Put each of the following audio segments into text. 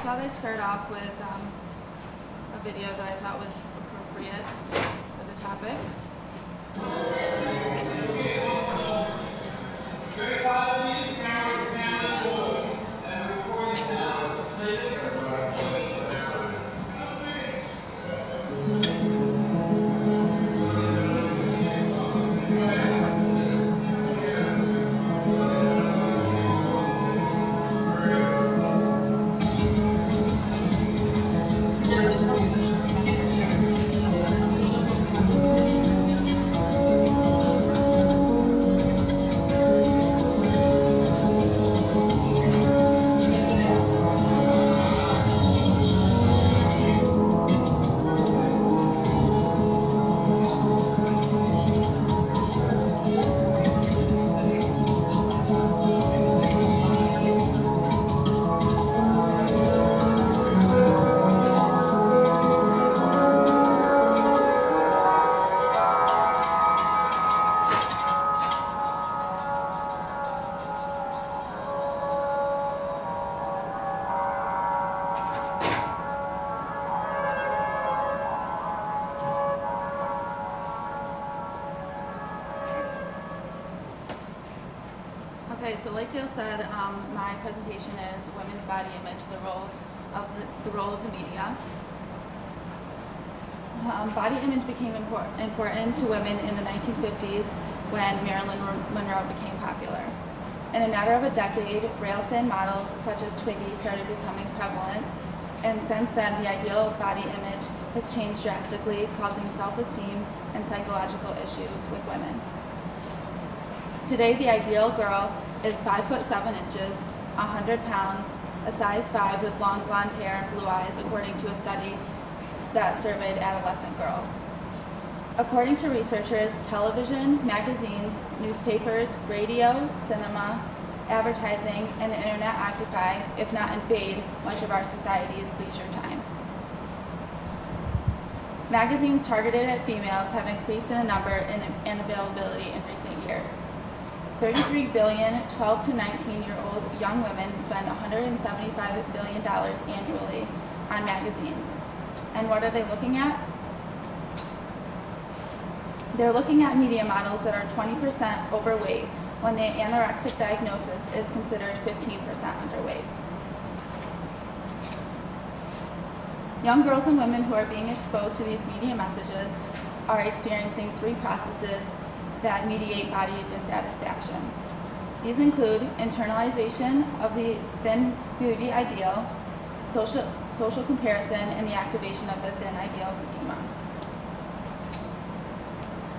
thought I'd start off with a video that I thought was appropriate for the topic. Okay, so like Dale said, my presentation is women's body image, the role of the media. Body image became important to women in the 1950s when Marilyn Monroe became popular. In a matter of a decade, rail-thin models such as Twiggy started becoming prevalent, and since then the ideal body image has changed drastically, causing self-esteem and psychological issues with women. Today, the ideal girl is 5'7" inches, 100 pounds, a size 5 with long blonde hair and blue eyes, according to a study that surveyed adolescent girls. According to researchers, television, magazines, newspapers, radio, cinema, advertising, and the internet occupy, if not invade, much of our society's leisure time. Magazines targeted at females have increased in number and availability in recent years. 33 billion 12 to 19-year-old young women spend $175 billion annually on magazines. And what are they looking at? They're looking at media models that are 20% overweight when the anorexic diagnosis is considered 15% underweight. Young girls and women who are being exposed to these media messages are experiencing three processes that mediate body dissatisfaction. These include internalization of the thin beauty ideal, social comparison, and the activation of the thin ideal schema.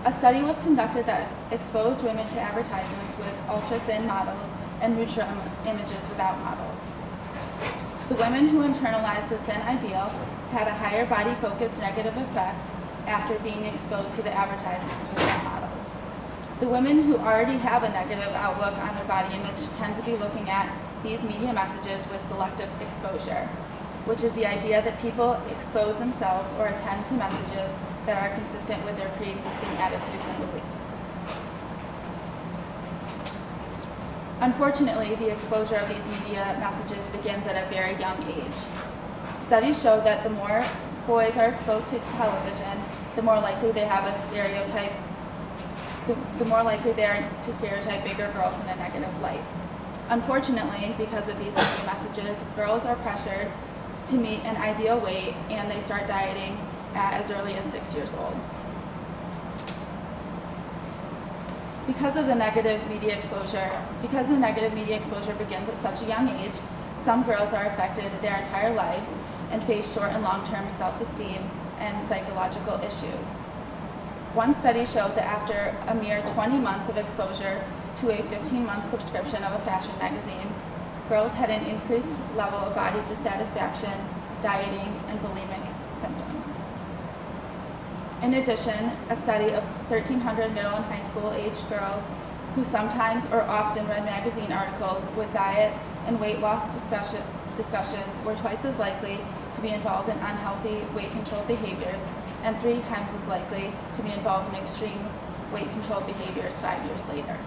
A study was conducted that exposed women to advertisements with ultra-thin models and neutral images without models. The women who internalized the thin ideal had a higher body-focused negative effect after being exposed to the advertisements with thin models. The women who already have a negative outlook on their body image tend to be looking at these media messages with selective exposure, which is the idea that people expose themselves or attend to messages that are consistent with their pre-existing attitudes and beliefs. Unfortunately, the exposure of these media messages begins at a very young age. Studies show that the more boys are exposed to television, the more likely they have a stereotype the more likely they are to stereotype bigger girls in a negative light. Unfortunately, because of these media messages, girls are pressured to meet an ideal weight and they start dieting at as early as 6 years old. Because the negative media exposure begins at such a young age, some girls are affected their entire lives and face short and long-term self-esteem and psychological issues. One study showed that after a mere 20 months of exposure to a 15-month subscription of a fashion magazine, girls had an increased level of body dissatisfaction, dieting, and bulimic symptoms. In addition, a study of 1,300 middle and high school aged girls who sometimes or often read magazine articles with diet and weight loss discussions were twice as likely to be involved in unhealthy weight control behaviors and 3 times as likely to be involved in extreme weight control behaviors 5 years later.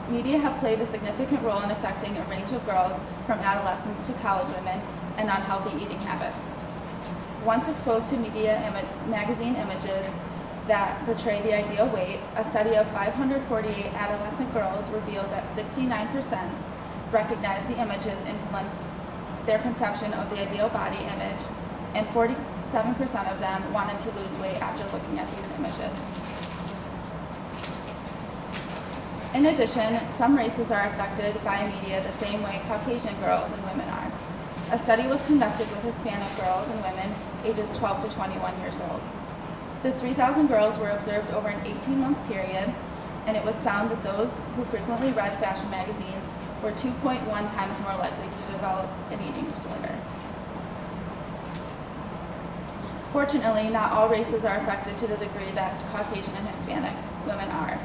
Media have played a significant role in affecting a range of girls from adolescents to college women and unhealthy eating habits. Once exposed to magazine images that portray the ideal weight, a study of 548 adolescent girls revealed that 69% recognized the images influenced their conception of the ideal body image, and 47% of them wanted to lose weight after looking at these images. In addition, some races are affected by media the same way Caucasian girls and women are. A study was conducted with Hispanic girls and women ages 12 to 21 years old. The 3,000 girls were observed over an 18-month period, and it was found that those who frequently read fashion magazines were 2.1 times more likely to develop an eating disorder. Fortunately, not all races are affected to the degree that Caucasian and Hispanic women are.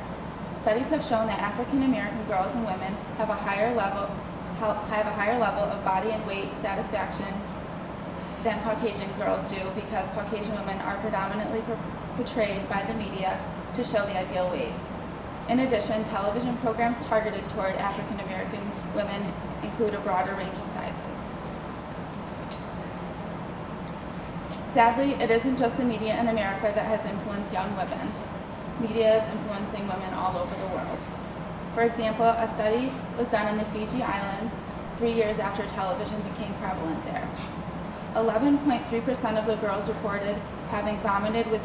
Studies have shown that African American girls and women have a higher level of body and weight satisfaction than Caucasian girls do, because Caucasian women are predominantly portrayed by the media to show the ideal weight. In addition, television programs targeted toward African American women include a broader range of sizes. Sadly, it isn't just the media in America that has influenced young women. Media is influencing women all over the world. For example, a study was done in the Fiji Islands 3 years after television became prevalent there. 11.3% of the girls reported having vomited with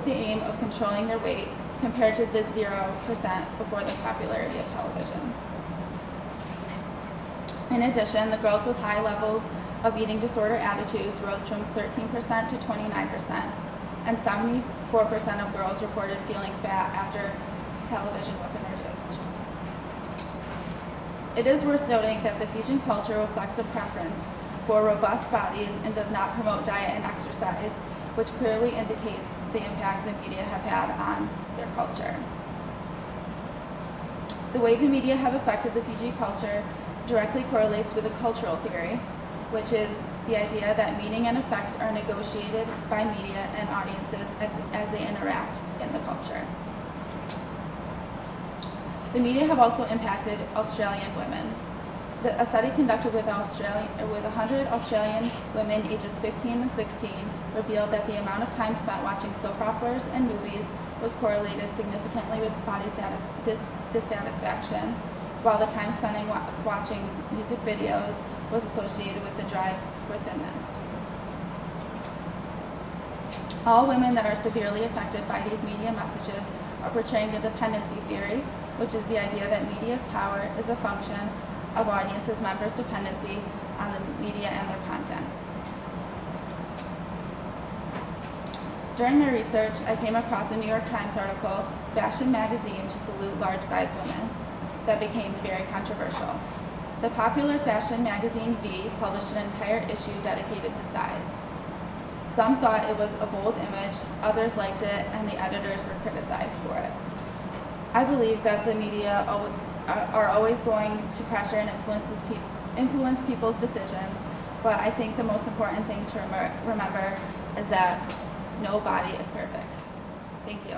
the aim of controlling their weight, compared to the 0% before the popularity of television. In addition, the girls with high levels of eating disorder attitudes rose from 13% to 29%, and 74% of girls reported feeling fat after television was introduced. It is worth noting that the Fijian culture reflects a preference for robust bodies and does not promote diet and exercise, which clearly indicates the impact the media have had on their culture. The way the media have affected the Fiji culture directly correlates with a cultural theory, which is the idea that meaning and effects are negotiated by media and audiences as they interact in the culture. The media have also impacted Australian women. A study conducted with 100 Australian women ages 15 and 16 revealed that the amount of time spent watching soap operas and movies was correlated significantly with body dissatisfaction, while the time spent watching music videos was associated with the drive for thinness. All women that are severely affected by these media messages are portraying the dependency theory, which is the idea that media's power is a function of audiences' members' dependency on the media and their content. During my research, I came across a New York Times article, "Fashion Magazine to Salute Large-Size Women," that became very controversial. The popular fashion magazine V published an entire issue dedicated to size. Some thought it was a bold image, others liked it, and the editors were criticized for it. I believe that the media are always going to pressure and influence people's decisions, but I think the most important thing to remember is that no body is perfect. Thank you.